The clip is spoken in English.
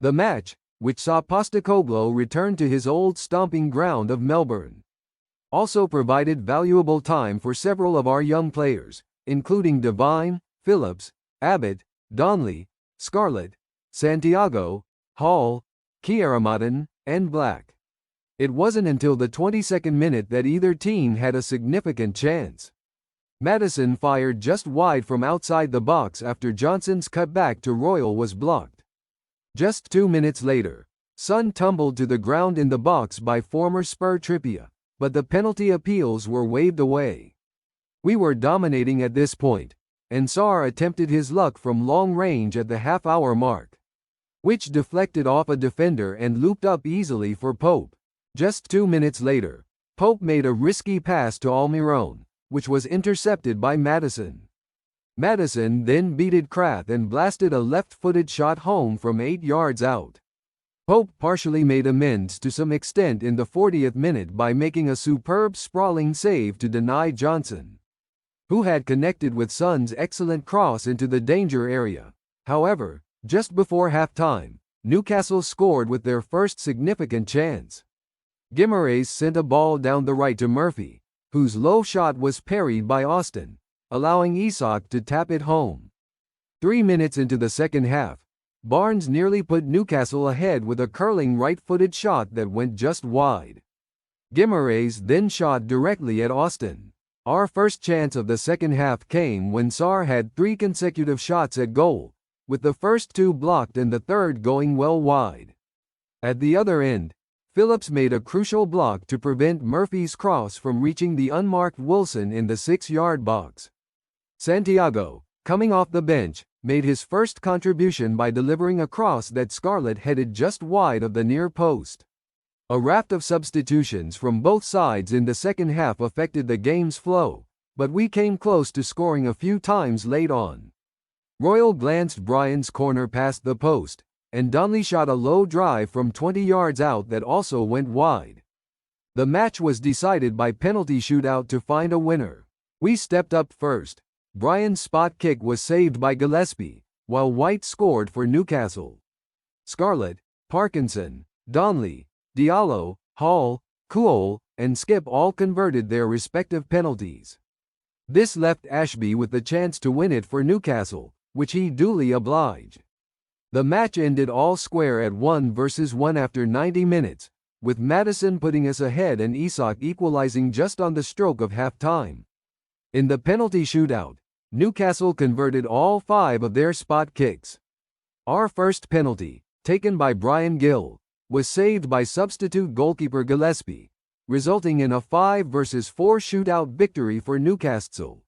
The match, which saw Postecoglou return to his old stomping ground of Melbourne, also provided valuable time for several of our young players, including Devine, Phillips, Abbott, Donley, Scarlett, Santiago, Hall, Kyerematen, and Black. It wasn't until the 22nd minute that either team had a significant chance. Maddison fired just wide from outside the box after Johnson's cutback to Royal was blocked. Just 2 minutes later, Son tumbled to the ground in the box by former Spur Trippier, but the penalty appeals were waved away. We were dominating at this point, and Sarr attempted his luck from long range at the half-hour mark, which deflected off a defender and looped up easily for Pope. Just 2 minutes later, Pope made a risky pass to Almiron, which was intercepted by Maddison. Maddison then beated Krafth and blasted a left-footed shot home from 8 yards out. Pope partially made amends to some extent in the 40th minute by making a superb sprawling save to deny Johnson, who had connected with Son's excellent cross into the danger area. However, just before halftime, Newcastle scored with their first significant chance. Guimaraes sent a ball down the right to Murphy, whose low shot was parried by Austin, allowing Isak to tap it home. 3 minutes into the second half, Barnes nearly put Newcastle ahead with a curling right-footed shot that went just wide. Guimaraes then shot directly at Austin. Our first chance of the second half came when Sarr had 3 consecutive shots at goal, with the first 2 blocked and the third going well wide. At the other end, Phillips made a crucial block to prevent Murphy's cross from reaching the unmarked Wilson in the 6-yard box. Santiago, coming off the bench, made his first contribution by delivering a cross that Scarlett headed just wide of the near post. A raft of substitutions from both sides in the second half affected the game's flow, but we came close to scoring a few times late on. Royal glanced Bryan's corner past the post, and Donley shot a low drive from 20 yards out that also went wide. The match was decided by penalty shootout to find a winner. We stepped up first. Bryan's spot kick was saved by Gillespie, while White scored for Newcastle. Scarlett, Parkinson, Donley, Diallo, Hall, Kuol, and Skip all converted their respective penalties. This left Ashby with the chance to win it for Newcastle, which he duly obliged. The match ended all square at 1-1 after 90 minutes, with Maddison putting us ahead and Isak equalizing just on the stroke of half-time. In the penalty shootout, Newcastle converted all 5 of their spot kicks. Our first penalty, taken by Bryan Gil, was saved by substitute goalkeeper Gillespie, resulting in a 5-4 shootout victory for Newcastle.